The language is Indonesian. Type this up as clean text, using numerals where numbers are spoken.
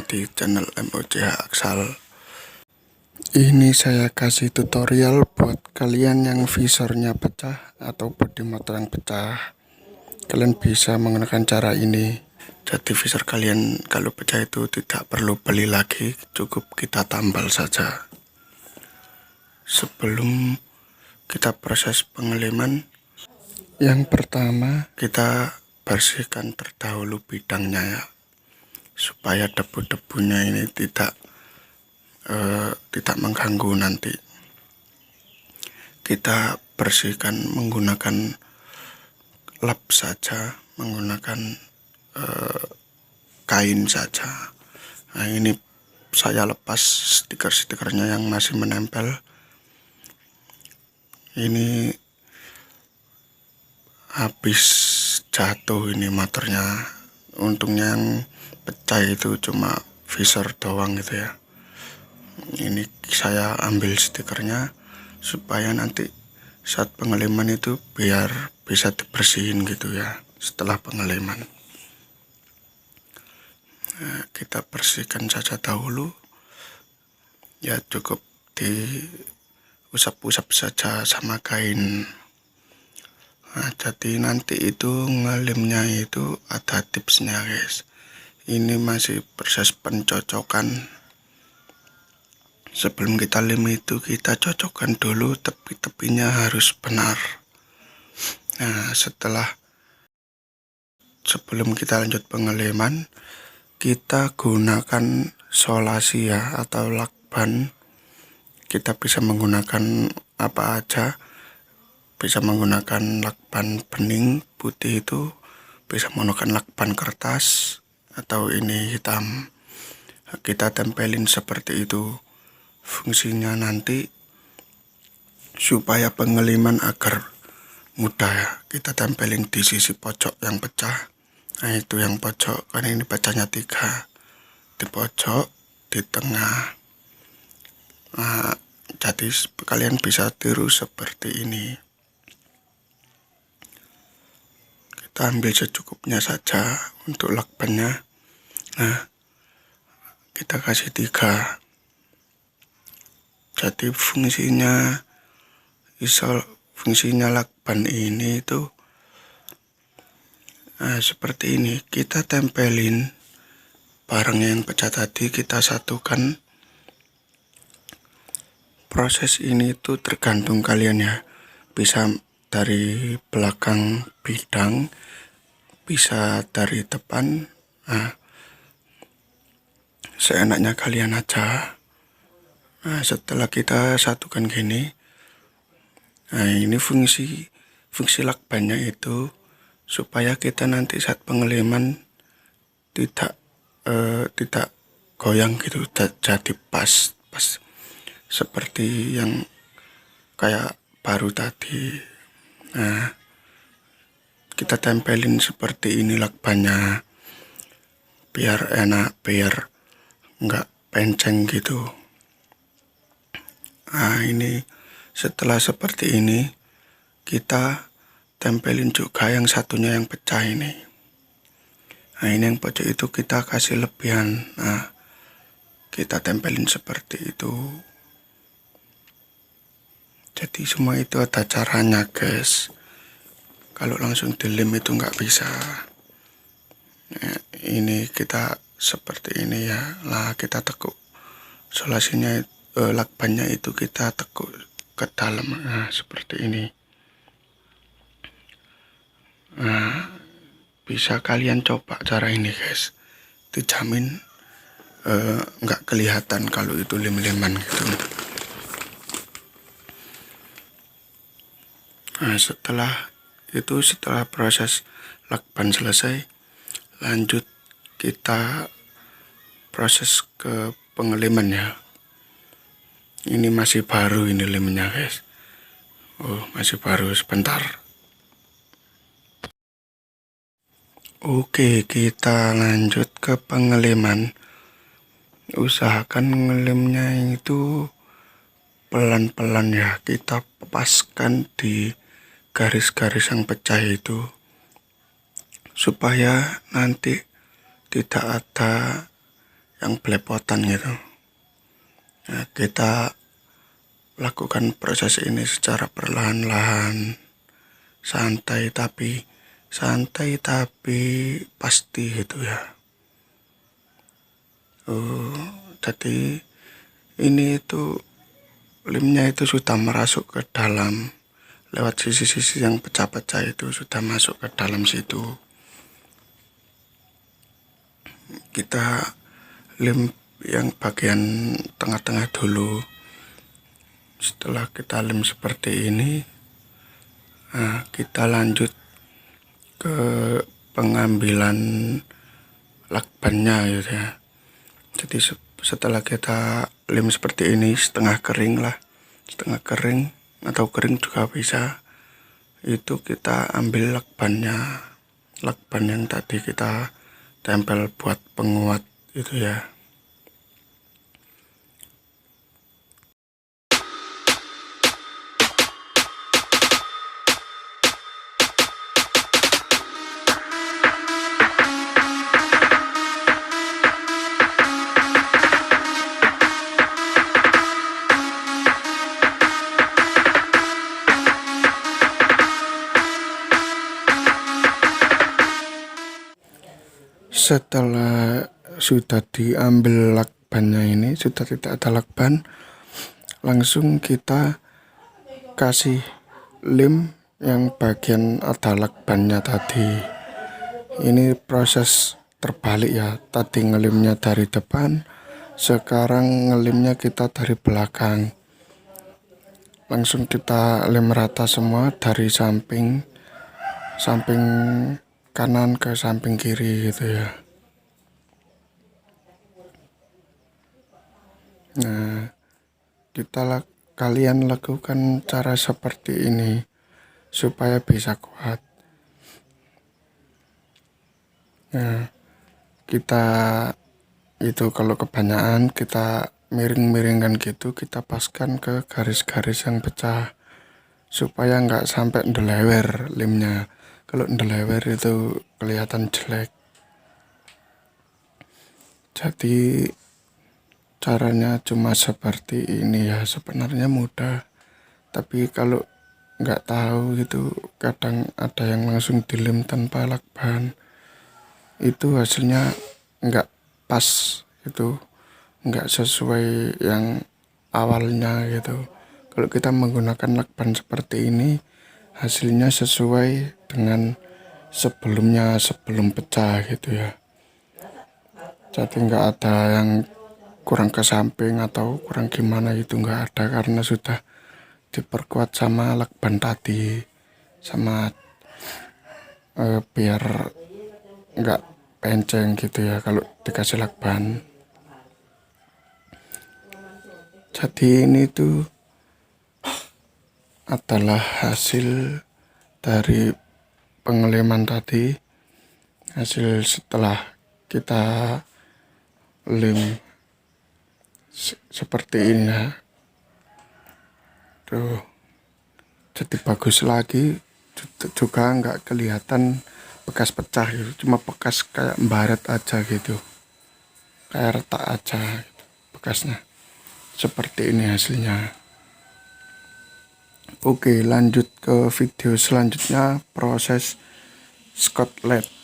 di channel MOCH Aksal. Ini saya kasih tutorial buat kalian yang visornya pecah atau bodi motor yang pecah. Kalian bisa menggunakan cara ini. Jadi visor kalian kalau pecah itu tidak perlu beli lagi, cukup kita tambal saja. Sebelum kita proses pengeleman, yang pertama kita bersihkan terdahulu bidangnya ya, supaya debu-debunya ini tidak mengganggu nanti. Kita bersihkan menggunakan lap saja, menggunakan kain saja. Nah, ini saya lepas stiker-stikernya yang masih menempel. Ini habis jatuh ini motornya. Untungnya yang pecah itu cuma visor doang gitu ya. Ini saya ambil stikernya supaya nanti saat pengeleman itu biar bisa dibersihin gitu ya setelah pengeleman. Nah, kita bersihkan saja dahulu ya, cukup diusap-usap saja sama kain. Nah, jadi nanti itu ngelemnya itu ada tipsnya guys. Ini masih proses pencocokan. Sebelum kita lem itu kita cocokkan dulu, tepi-tepinya harus benar. Nah, sebelum kita lanjut pengeleman, kita gunakan solasi ya atau lakban. Kita bisa menggunakan apa aja, bisa menggunakan lakban bening putih, itu bisa menggunakan lakban kertas atau ini hitam. Kita tempelin seperti itu. Fungsinya nanti supaya pengeleman agar mudah ya. Kita tempelin di sisi pojok yang pecah. Nah, itu yang pojok, karena ini pecahnya 3, di pojok, di tengah. Nah, jadi kalian bisa tiru seperti ini. Kita ambil secukupnya saja untuk lakbannya. Nah, kita kasih 3. Jadi fungsinya lakban ini itu seperti ini. Kita tempelin barang yang pecah tadi, kita satukan. Proses ini itu tergantung kalian ya, bisa dari belakang bidang, bisa dari depan. Nah, seenaknya kalian aja. Nah, setelah kita satukan gini, nah ini fungsi lakbannya itu supaya kita nanti saat pengeleman tidak goyang gitu, jadi pas seperti yang kayak baru tadi. Nah, kita tempelin seperti ini lakbannya biar enak, biar enggak penceng gitu. Nah, ini setelah seperti ini kita tempelin juga yang satunya yang pecah ini. Nah, ini yang pojok itu kita kasih lebihan. Nah, kita tempelin seperti itu. Jadi semua itu ada caranya guys. Kalau langsung dilem itu nggak bisa. Nah, ini kita seperti ini ya. Lah, kita tekuk solasinya, lakbannya itu kita tekuk ke dalam. Nah, seperti ini. Nah, bisa kalian coba cara ini guys, dijamin nggak kelihatan kalau itu lem-leman gitu. Nah, setelah proses lakban selesai, lanjut kita proses ke pengeleman ya. Ini masih baru ini lemnya guys. Oh, masih baru, sebentar. Oke, kita lanjut ke pengeleman. Usahakan ngelemnya itu pelan-pelan ya. Kita paskan di garis-garis yang pecah itu supaya nanti tidak ada yang belepotan gitu. Nah, kita lakukan proses ini secara perlahan-lahan, santai tapi pasti gitu ya. Jadi ini itu limnya itu sudah merasuk ke dalam, lewat sisi-sisi yang pecah-pecah itu sudah masuk ke dalam situ. Kita lem yang bagian tengah-tengah dulu. Setelah kita lem seperti ini, kita lanjut ke pengambilan lakbannya gitu ya. Jadi setelah kita lem seperti ini, setengah kering atau kering juga bisa, itu kita ambil lakban yang tadi kita tempel buat penguat itu ya. Setelah sudah diambil lakbannya ini, sudah tidak ada lakban, langsung kita kasih lem yang bagian ada lakbannya tadi. Ini proses terbalik ya, tadi ngelimnya dari depan, sekarang ngelimnya kita dari belakang. Langsung kita lem rata semua dari samping kanan ke samping kiri gitu ya. Nah, kalian lakukan cara seperti ini supaya bisa kuat. Nah, kita itu kalau kebanyakan kita miring-miringkan gitu, kita paskan ke garis-garis yang pecah supaya nggak sampai ndelewer lemnya. Kalau ndelewer itu kelihatan jelek. Jadi caranya cuma seperti ini ya, sebenarnya mudah, tapi kalau nggak tahu gitu kadang ada yang langsung dilem tanpa lakban, itu hasilnya nggak pas, itu nggak sesuai yang awalnya gitu. Kalau kita menggunakan lakban seperti ini, hasilnya sesuai dengan sebelum pecah gitu ya. Jadi nggak ada yang kurang ke samping atau kurang gimana, itu nggak ada, karena sudah diperkuat sama lakban tadi, sama biar nggak penceng gitu ya kalau dikasih lakban. Jadi ini tuh adalah hasil dari pengeleman tadi, hasil setelah kita lem seperti ini ya. Tuh, jadi bagus lagi, juga nggak kelihatan bekas pecah gitu, cuma bekas kayak baret aja gitu, kayak retak aja gitu, bekasnya. Seperti ini hasilnya. Oke, lanjut ke video selanjutnya, proses Scotch LED.